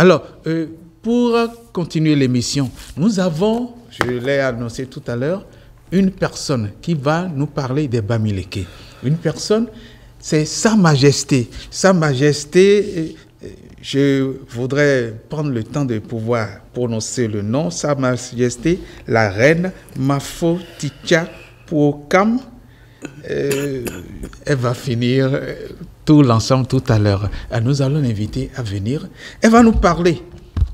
Alors, pour continuer l'émission, nous avons, je l'ai annoncé tout à l'heure, une personne qui va nous parler des Bamileke. Une personne, c'est Sa Majesté. Sa Majesté, je voudrais prendre le temps de pouvoir prononcer le nom. Sa Majesté, la reine Mafoticha Pouokam. Elle va finir tout l'ensemble tout à l'heure. Nous allons l'inviter à venir. Elle va nous parler.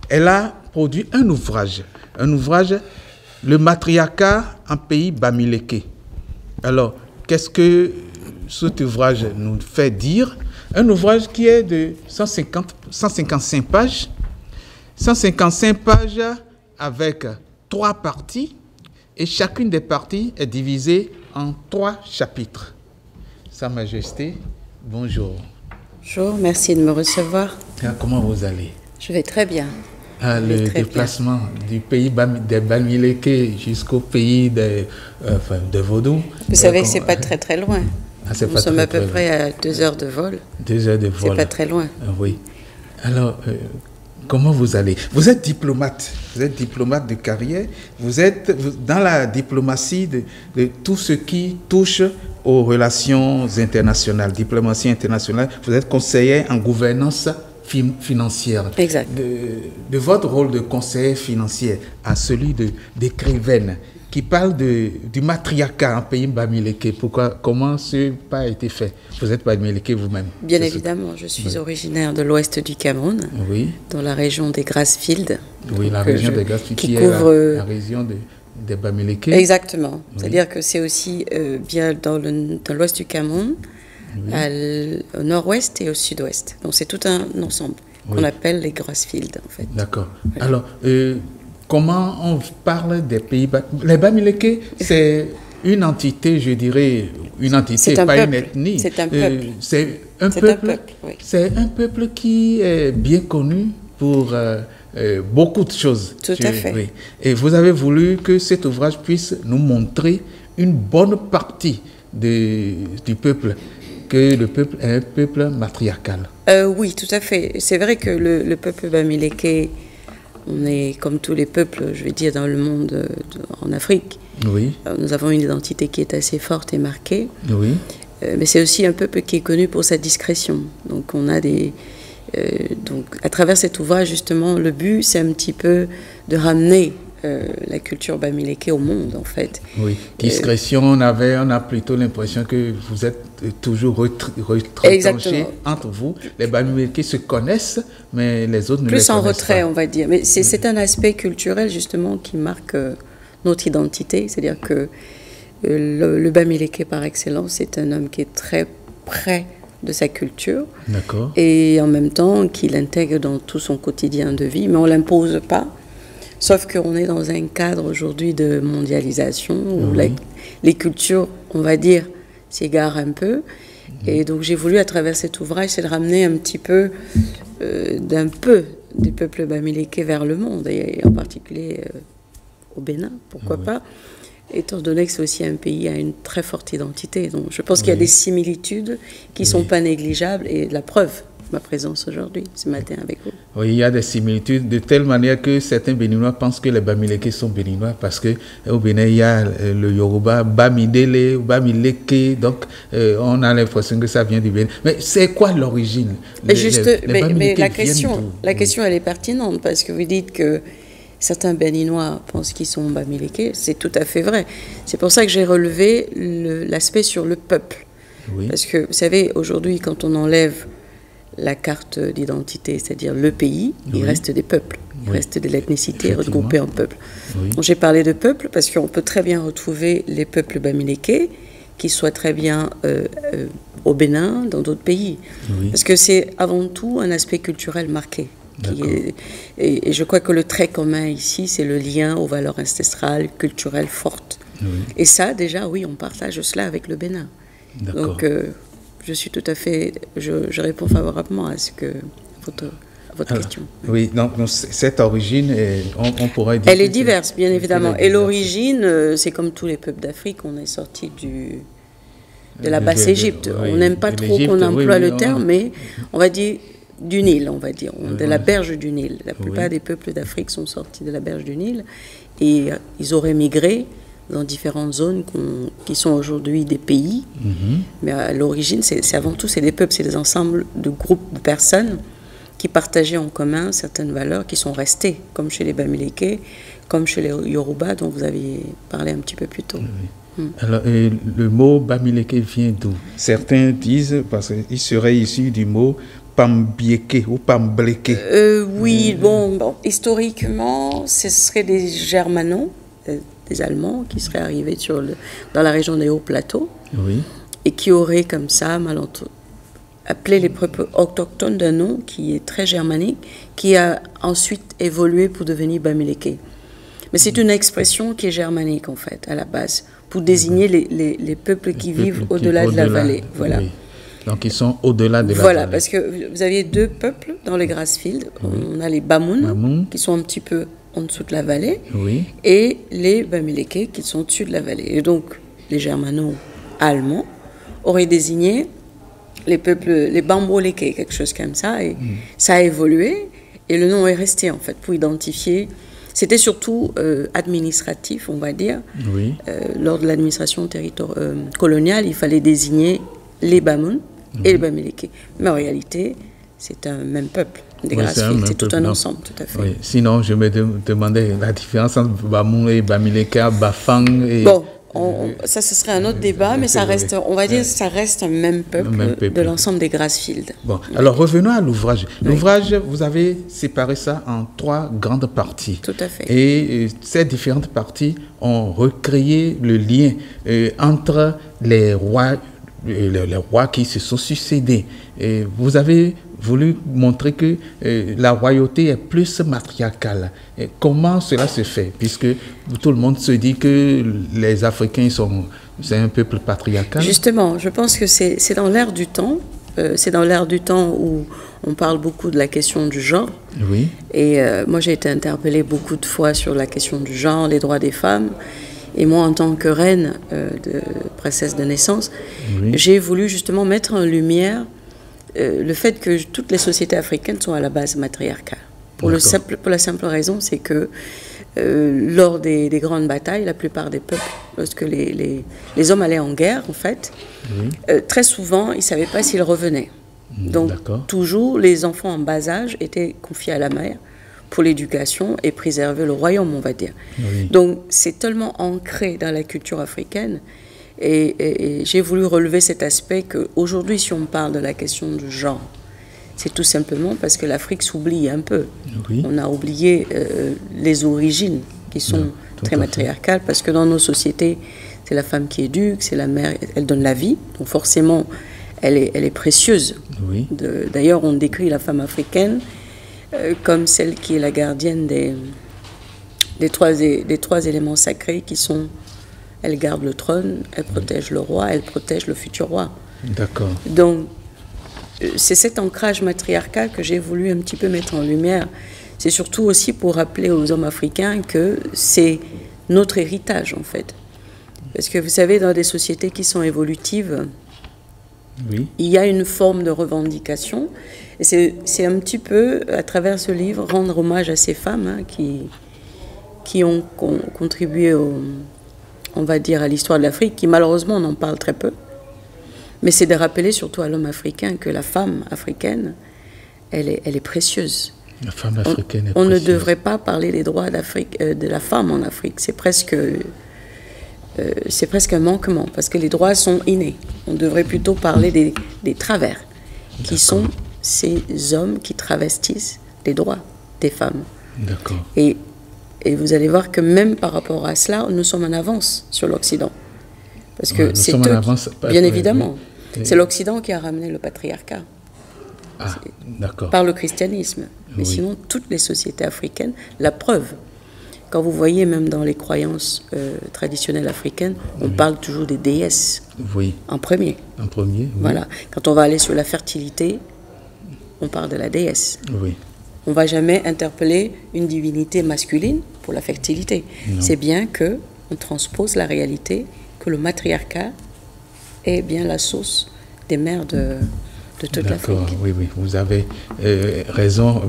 Elle a produit un ouvrage, Le matriarcat en pays Bamileke. Alors, qu'est-ce que cet ouvrage nous fait dire? Un ouvrage qui est de 155 pages. 155 pages avec 3 parties. Et chacune des parties est divisée en 3 chapitres. Sa Majesté, bonjour. Bonjour, merci de me recevoir. Comment vous allez? Je vais très bien. Le déplacement du pays des Bamileke jusqu'au pays de Vaudou. Vous savez que ce n'est pas très très loin. Nous sommes à peu près à 2 heures de vol. 2 heures de vol. C'est pas très loin. Oui. Alors, comment vous allez? Vous êtes diplomate. Vous êtes diplomate de carrière. Vous êtes dans la diplomatie de tout ce qui touche aux relations internationales. Diplomatie internationale. Vous êtes conseiller en gouvernance financière. Exact. De votre rôle de conseiller financier à celui d'écrivaine qui parle du matriarcat en pays Bamileke. Comment ce pas été fait? Vous êtes Bamileke vous-même? Bien évidemment, je suis originaire de l'ouest du Cameroun, dans la région des Grassfields. Oui, la région des Grassfields qui couvre la région des Bamileke. Exactement. C'est-à-dire que c'est aussi bien dans l'ouest du Cameroun, au nord-ouest et au sud-ouest. Donc c'est tout un ensemble qu'on appelle les Grassfields en fait. D'accord. Alors, comment on parle des pays les Bamileke, c'est une entité, je dirais, une entité, pas une ethnie. C'est un peuple. C'est un peuple. C'est un peuple qui est bien connu pour beaucoup de choses. Tout à fait. Oui. Et vous avez voulu que cet ouvrage puisse nous montrer une bonne partie du peuple, que le peuple est un peuple matriarcal. Oui, tout à fait. C'est vrai que le peuple Bamileke, on est comme tous les peuples, je vais dire, dans le monde, en Afrique. Oui. Nous avons une identité qui est assez forte et marquée. Oui. Mais c'est aussi un peuple qui est connu pour sa discrétion. Donc on a donc à travers cet ouvrage, justement, le but, c'est un petit peu de ramener la culture Bamileke au monde, en fait. Oui, discrétion, on a plutôt l'impression que vous êtes toujours retranchés entre vous. Les Bamileke se connaissent, mais les autres ne les connaissent pas. Plus en retrait, on va dire. Mais c'est un aspect culturel, justement, qui marque notre identité. C'est-à-dire que le Bamileke, par excellence, c'est un homme qui est très près de sa culture. D'accord. Et en même temps, qui l'intègre dans tout son quotidien de vie, mais on ne l'impose pas. Sauf qu'on est dans un cadre aujourd'hui de mondialisation où les cultures, on va dire, s'égarent un peu. Et donc j'ai voulu, à travers cet ouvrage, c'est de ramener un petit peu du peuple Bamileke vers le monde, et en particulier au Bénin, pourquoi pas, étant donné que c'est aussi un pays à une très forte identité. Donc je pense qu'il y a des similitudes qui ne sont pas négligeables, et la preuve, ma présence aujourd'hui, ce matin avec vous. Oui, il y a des similitudes de telle manière que certains Béninois pensent que les Bamileke sont Béninois parce qu'au Bénin, il y a le Yoruba, Bamidele, Bamileke, donc on a l'impression que ça vient du Bénin. Mais c'est quoi l'origine? Mais la question, elle est pertinente parce que vous dites que certains Béninois pensent qu'ils sont Bamileke, c'est tout à fait vrai. C'est pour ça que j'ai relevé l'aspect sur le peuple. Oui. Parce que, vous savez, aujourd'hui, quand on enlève la carte d'identité, c'est-à-dire le pays, il reste des peuples, il reste de l'ethnicité regroupée en peuples. J'ai parlé de peuples parce qu'on peut très bien retrouver les peuples Bamileke qui soient très bien au Bénin, dans d'autres pays. Parce que c'est avant tout un aspect culturel marqué. Et je crois que le trait commun ici, c'est le lien aux valeurs ancestrales, culturelles fortes. Et ça, déjà, oui, on partage cela avec le Bénin. Donc, je suis tout à fait, je réponds favorablement à votre question. Oui, donc cette origine, on pourrait dire... Elle est diverse, bien évidemment. Et l'origine, c'est comme tous les peuples d'Afrique, on est sorti de la Basse-Égypte. On n'aime pas trop qu'on emploie le terme, mais on va dire du Nil, on va dire, de la berge du Nil. La plupart des peuples d'Afrique sont sortis de la berge du Nil et ils auraient migré dans différentes zones qui sont aujourd'hui des pays. Mais à l'origine, c'est avant tout, c'est des peuples, c'est des ensembles de groupes de personnes qui partageaient en commun certaines valeurs qui sont restées, comme chez les Bamileke, comme chez les Yoruba, dont vous aviez parlé un petit peu plus tôt. Alors, le mot Bamileke vient d'où? Certains disent, parce qu'il serait issu du mot Pambieke ou Pambleke. Oui, bon, historiquement, ce serait des Germanos, des Allemands, qui seraient arrivés dans la région des Hauts Plateaux, et qui auraient comme ça, appelé les peuples autochtones d'un nom qui est très germanique, qui a ensuite évolué pour devenir Bamileke. Mais c'est une expression qui est germanique, en fait, à la base, pour désigner les peuples qui vivent au-delà de la vallée. Voilà. Oui. Donc, ils sont au-delà de la vallée. Voilà, parce que vous aviez deux peuples dans les Grassfields. On a les Bamoun, qui sont un petit peu en dessous de la vallée, et les Bamileke, qui sont au-dessus de la vallée. Et donc, les Germano-Allemands auraient désigné les peuples, les Bamboleke, quelque chose comme ça, et ça a évolué, et le nom est resté, en fait, pour identifier. C'était surtout administratif, on va dire. Lors de l'administration coloniale, il fallait désigner les Bamoun et les Bamileke. Mais en réalité, c'est un même peuple. C'est tout un ensemble, tout à fait. Oui. Sinon, je me demandais la différence entre Bamoun et Bamileke, Bafang et... Bon, ça, ce serait un autre débat, mais ça reste, on va dire, ça reste un même peuple de l'ensemble des Grassfields. Bon, alors revenons à l'ouvrage. L'ouvrage, vous avez séparé ça en 3 grandes parties. Tout à fait. Et ces différentes parties ont recréé le lien entre les rois qui se sont succédés. Et vous avez voulu montrer que la royauté est plus matriarcale. Et comment cela se fait? Puisque tout le monde se dit que les Africains c'est un peuple patriarcal. Justement, je pense que c'est dans l'air du temps. C'est dans l'air du temps où on parle beaucoup de la question du genre. Et moi, j'ai été interpellée beaucoup de fois sur la question du genre, les droits des femmes. Et moi, en tant que reine de princesse de naissance, j'ai voulu justement mettre en lumière le fait que toutes les sociétés africaines sont à la base matriarcales. Pour la simple raison, c'est que lors des grandes batailles, la plupart des peuples, lorsque les hommes allaient en guerre, en fait, très souvent, ils ne savaient pas s'ils revenaient. Donc, toujours, les enfants en bas âge étaient confiés à la mère pour l'éducation et préserver le royaume, on va dire. Donc, c'est tellement ancré dans la culture africaine. Et j'ai voulu relever cet aspect qu'aujourd'hui, si on parle de la question du genre, c'est tout simplement parce que l'Afrique s'oublie un peu. On a oublié les origines qui sont très matriarcales, parce que dans nos sociétés, c'est la femme qui éduque, c'est la mère, elle donne la vie, donc forcément, elle est précieuse. D'ailleurs, on décrit la femme africaine comme celle qui est la gardienne des trois éléments sacrés qui sont... Elle garde le trône, elle protège le roi, elle protège le futur roi. D'accord. Donc, c'est cet ancrage matriarcal que j'ai voulu un petit peu mettre en lumière. C'est surtout aussi pour rappeler aux hommes africains que c'est notre héritage, en fait. Parce que vous savez, dans des sociétés qui sont évolutives, il y a une forme de revendication. Et c'est un petit peu, à travers ce livre, rendre hommage à ces femmes qui ont contribué on va dire, à l'histoire de l'Afrique, qui malheureusement on en parle très peu. Mais c'est de rappeler surtout à l'homme africain que la femme africaine, elle est précieuse. La femme africaine est précieuse. On ne devrait pas parler des droits de la femme en Afrique. C'est presque un manquement, parce que les droits sont innés. On devrait plutôt parler des travers, qui sont ces hommes qui travestissent les droits des femmes. D'accord. Et vous allez voir que même par rapport à cela, nous sommes en avance sur l'Occident. Parce que c'est eux, bien évidemment, c'est l'Occident qui a ramené le patriarcat. Par le christianisme. Mais sinon, toutes les sociétés africaines, la preuve, quand vous voyez même dans les croyances traditionnelles africaines, on parle toujours des déesses en premier. En premier, Voilà. Quand on va aller sur la fertilité, on parle de la déesse. On ne va jamais interpeller une divinité masculine pour la fertilité. C'est bien qu'on transpose la réalité que le matriarcat est bien la source des mères de toute l'Afrique. Oui, vous avez raison.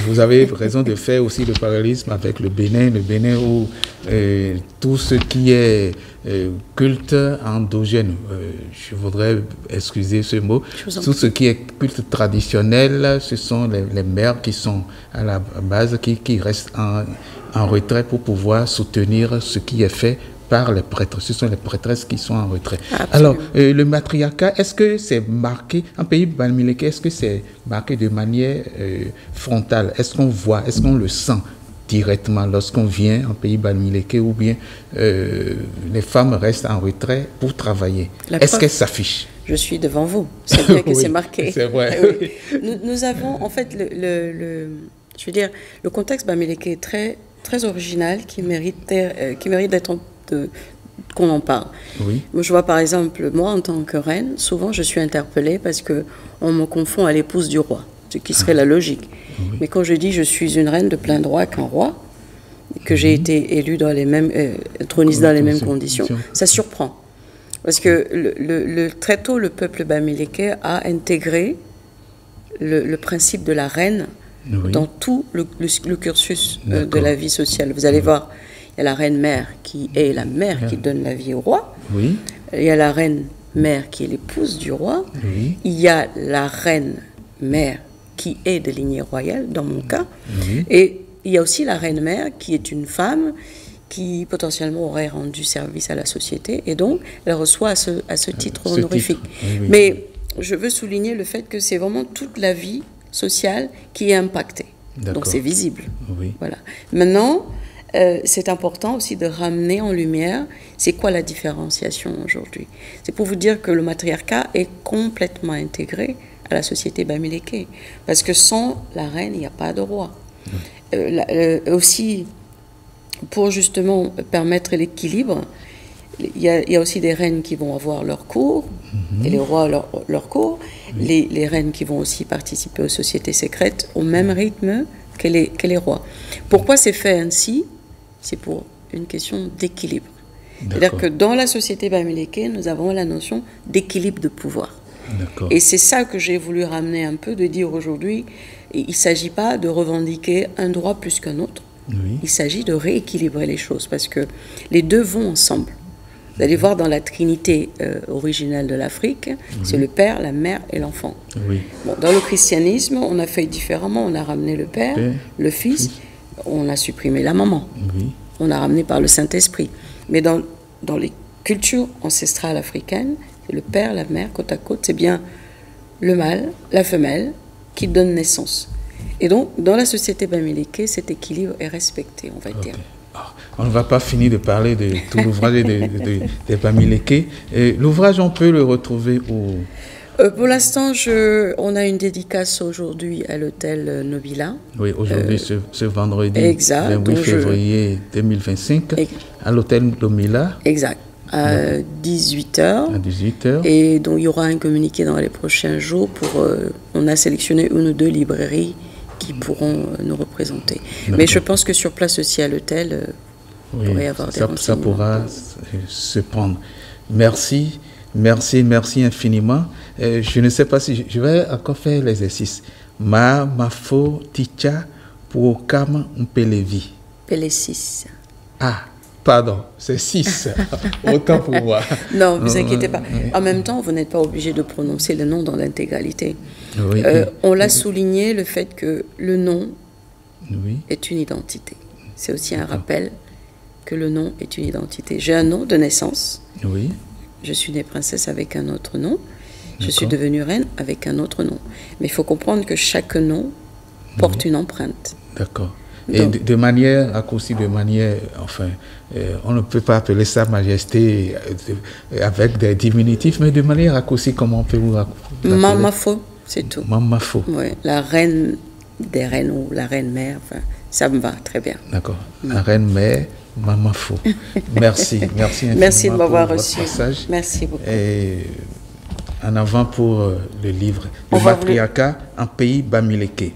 Vous avez raison de faire aussi le parallélisme avec le Bénin où tout ce qui est culte endogène, je voudrais excuser ce mot, tout ce qui est culte traditionnel, ce sont les mères qui sont à la base, qui restent en retrait pour pouvoir soutenir ce qui est fait par les prêtres. Ce sont les prêtresses qui sont en retrait. Absolument. Alors, le matriarcat, est-ce que c'est marqué, en pays bamiléké, est-ce que c'est marqué de manière frontale? Est-ce qu'on voit, est-ce qu'on le sent directement lorsqu'on vient en pays bamiléké, ou bien les femmes restent en retrait pour travailler? Est-ce qu'elles s'affichent? Je suis devant vous. C'est bien que oui, c'est marqué. C'est vrai. Oui. Nous avons, en fait, je veux dire, le contexte bamiléké est très, très original, qui mérite d'être qu'on en parle. Oui. Je vois par exemple, moi en tant que reine, souvent je suis interpellée parce qu'on me confond à l'épouse du roi, ce qui serait la logique. Oui. Mais quand je dis je suis une reine de plein droit qu'un roi, que j'ai été élue dans les mêmes, thronisée dans les mêmes conditions, ça surprend. Parce que très tôt, le peuple bamiléké a intégré le principe de la reine dans tout le cursus de la vie sociale. Vous allez voir, il y a la reine-mère qui est la mère qui donne la vie au roi. Oui. Il y a la reine-mère qui est l'épouse du roi. Oui. Il y a la reine-mère qui est de lignée royale, dans mon cas. Oui. Et il y a aussi la reine-mère qui est une femme qui potentiellement aurait rendu service à la société. Et donc, elle reçoit à ce titre honorifique. Oui. Mais je veux souligner le fait que c'est vraiment toute la vie sociale qui est impactée. Donc, c'est visible. Oui. Voilà. Maintenant, c'est important aussi de ramener en lumière c'est quoi la différenciation aujourd'hui. C'est pour vous dire que le matriarcat est complètement intégré à la société bamiléké. Parce que sans la reine, il n'y a pas de roi. Aussi, pour justement permettre l'équilibre, il y a aussi des reines qui vont avoir leur cour, et les rois leur cour. Oui. Les reines qui vont aussi participer aux sociétés secrètes au même rythme que les rois. Pourquoi c'est fait ainsi? C'est pour une question d'équilibre. C'est-à-dire que dans la société bamiléké, nous avons la notion d'équilibre de pouvoir. Et c'est ça que j'ai voulu ramener un peu, de dire aujourd'hui, il ne s'agit pas de revendiquer un droit plus qu'un autre. Oui. Il s'agit de rééquilibrer les choses, parce que les deux vont ensemble. Vous allez voir dans la trinité originale de l'Afrique, c'est le père, la mère et l'enfant. Oui. Bon, dans le christianisme, on a fait différemment. On a ramené le père, le fils, on a supprimé la maman. Oui. On a ramené par le Saint-Esprit. Mais dans les cultures ancestrales africaines, c'est le père, la mère, côte à côte, c'est bien le mâle, la femelle qui donne naissance. Et donc, dans la société bamiléké, cet équilibre est respecté, on va dire. On ne va pas finir de parler de tout l'ouvrage des bamiléké. L'ouvrage, on peut le retrouver où? Pour l'instant, on a une dédicace aujourd'hui à l'hôtel Nobila. Oui, aujourd'hui, ce vendredi, exact, 28 février 2025, à l'hôtel Nobila. Exact, à 18h. À 18h. Et donc, il y aura un communiqué dans les prochains jours. On a sélectionné une ou deux librairies qui pourront nous représenter. Mais je pense que sur place aussi à l'hôtel, vous pourrez avoir des renseignements. Ça pourra se prendre. Merci infiniment. Je ne sais pas si je vais encore faire l'exercice. Mafo ticha pour kam mpelevi. Pele 6. Ah, pardon, c'est 6. Autant pour moi. Non, ne vous inquiétez pas. En même temps, vous n'êtes pas obligé de prononcer le nom dans l'intégralité. Oui, on l'a souligné, le fait que le nom est une identité. C'est aussi un rappel que le nom est une identité. J'ai un nom de naissance. Oui. Je suis née princesse avec un autre nom. Je suis devenue reine avec un autre nom. Mais il faut comprendre que chaque nom porte une empreinte. D'accord. Et de manière raccourcie, enfin, on ne peut pas appeler ça majesté avec des diminutifs, mais de manière raccourcie, comment on peut vous appeler? Mamafo, c'est tout. Mamafo. Oui, la reine des reines ou la reine mère, enfin, ça me va très bien. D'accord. La reine mère, Mamafo. Merci infiniment. Merci de m'avoir reçu. Passage. Merci beaucoup. Et en avant pour le livre, Le matriarcat en pays bamiléké.